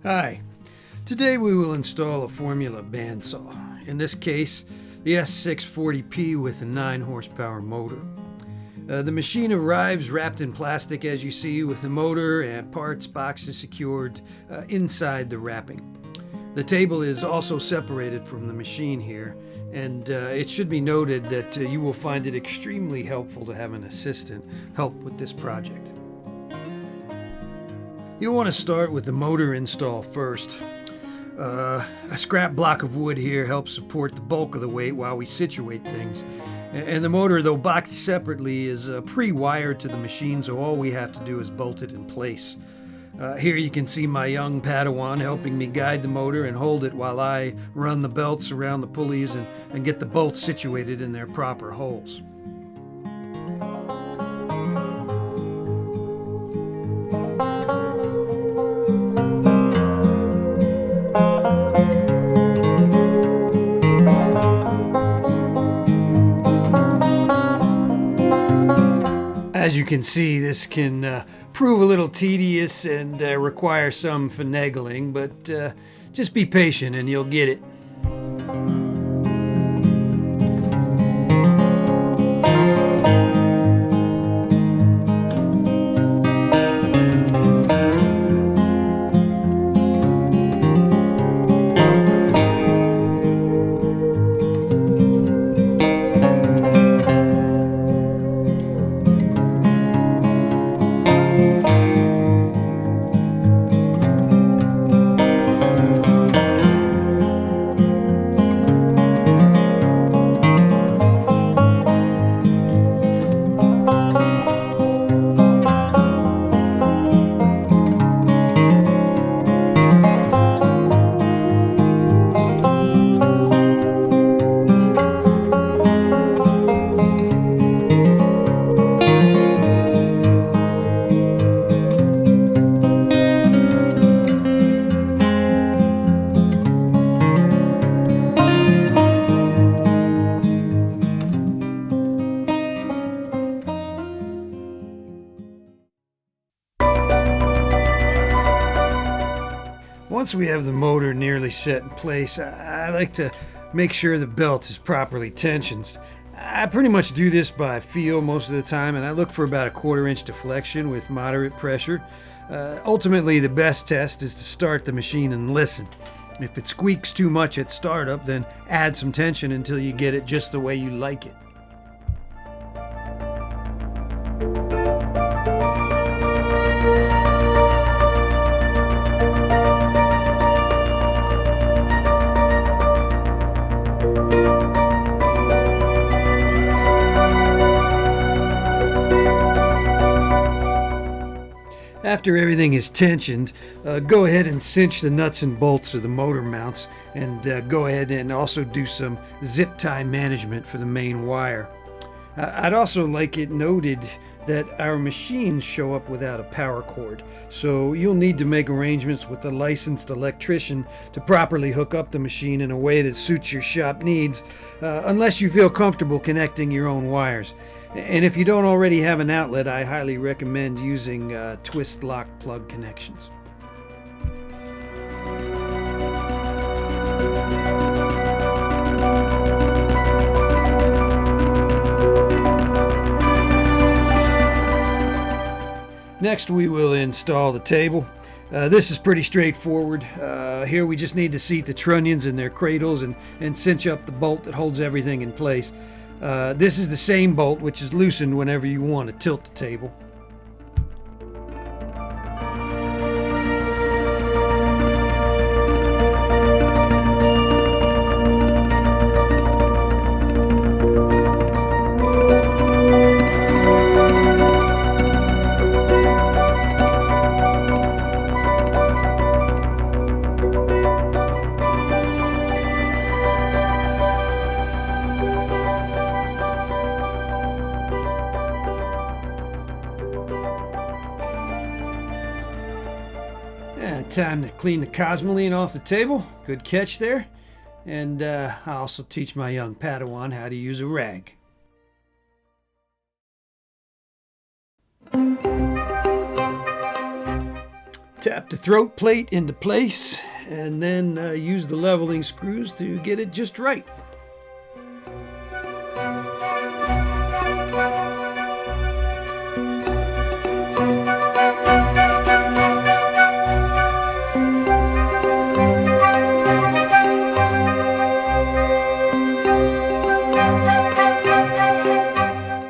Hi, today we will install a Formula bandsaw, in this case the S640P with a 9 horsepower motor. The machine arrives wrapped in plastic as you see, with the motor and parts boxes secured inside the wrapping. The table is also separated from the machine here, and it should be noted that you will find it extremely helpful to have an assistant help with this project. You'll want to start with the motor install first. A scrap block of wood here helps support the bulk of the weight while we situate things. And the motor, though boxed separately, is pre-wired to the machine, so all we have to do is bolt it in place. Here you can see my young Padawan helping me guide the motor and hold it while I run the belts around the pulleys and get the bolts situated in their proper holes. As you can see, this can prove a little tedious and require some finagling, but just be patient and you'll get it. Once we have the motor nearly set in place, I like to make sure the belt is properly tensioned. I pretty much do this by feel most of the time, and I look for about a 1/4 inch deflection with moderate pressure. Ultimately, the best test is to start the machine and listen. If it squeaks too much at startup, then add some tension until you get it just the way you like it. After everything is tensioned, go ahead and cinch the nuts and bolts of the motor mounts, and go ahead and also do some zip tie management for the main wire. I'd also like it noted that our machines show up without a power cord, so you'll need to make arrangements with a licensed electrician to properly hook up the machine in a way that suits your shop needs, unless you feel comfortable connecting your own wires. And if you don't already have an outlet, I highly recommend using twist lock plug connections. Next, we will install the table. This is pretty straightforward. Here we just need to seat the trunnions in their cradles and cinch up the bolt that holds everything in place. This is the same bolt which is loosened whenever you want to tilt the table. Time to clean the cosmoline off the table. Good catch there. And I also teach my young Padawan how to use a rag. Tap the throat plate into place and then use the leveling screws to get it just right.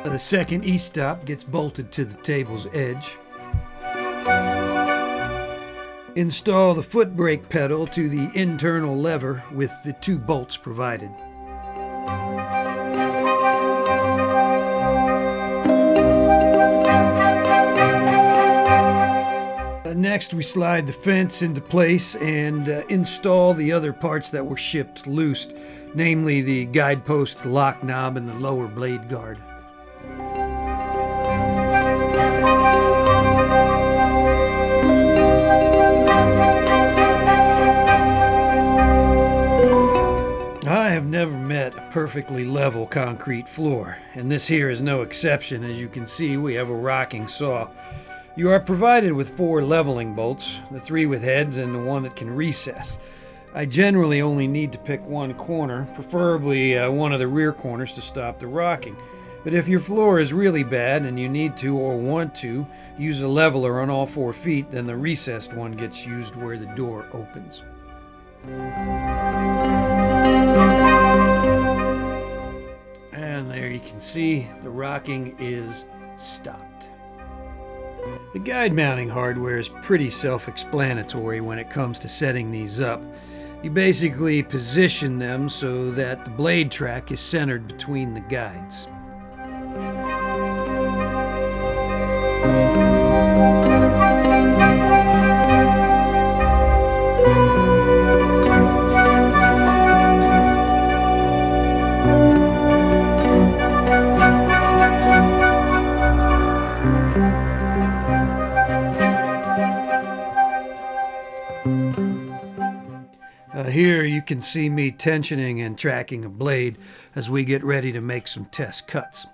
The second E-stop gets bolted to the table's edge. Install the foot brake pedal to the internal lever with the 2 bolts provided. Next, we slide the fence into place and install the other parts that were shipped loose, namely the guidepost lock knob and the lower blade guard. I have never met a perfectly level concrete floor, and this here is no exception. As you can see, we have a rocking saw. You are provided with 4 leveling bolts, the 3 with heads and the 1 that can recess. I generally only need to pick 1 corner, preferably one of the rear corners to stop the rocking. But if your floor is really bad and you need to or want to use a leveler on all 4 feet, then the recessed one gets used where the door opens. And there you can see the rocking is stopped. The guide mounting hardware is pretty self-explanatory when it comes to setting these up. You basically position them so that the blade track is centered between the guides. Here you can see me tensioning and tracking a blade as we get ready to make some test cuts.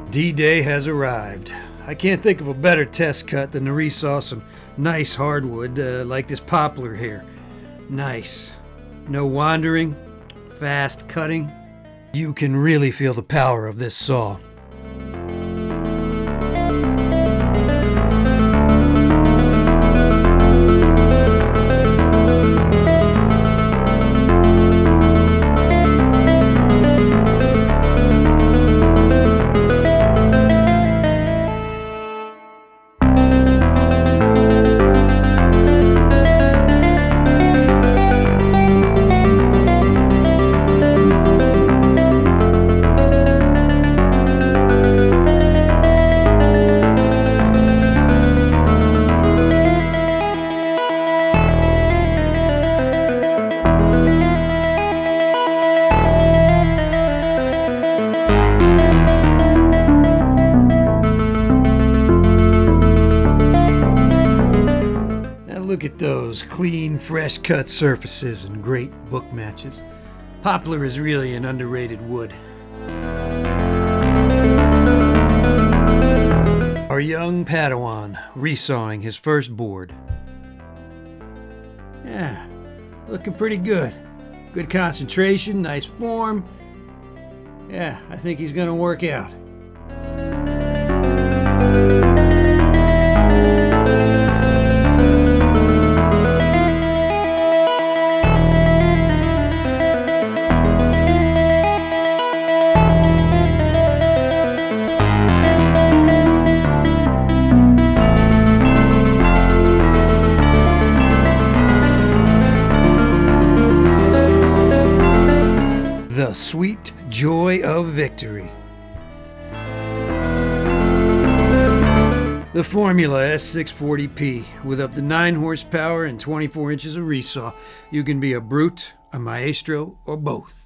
D-Day has arrived. I can't think of a better test cut than to resaw some nice hardwood like this poplar here. Nice. No wandering, fast cutting. You can really feel the power of this saw. Look at those clean, fresh cut surfaces and great book matches. Poplar is really an underrated wood. Our young Padawan resawing his first board. Yeah, looking pretty good. Good concentration, nice form. Yeah, I think he's gonna work out. The sweet joy of victory. The Formula S640P with up to 9 horsepower and 24 inches of resaw. You can be a brute, a maestro, or both.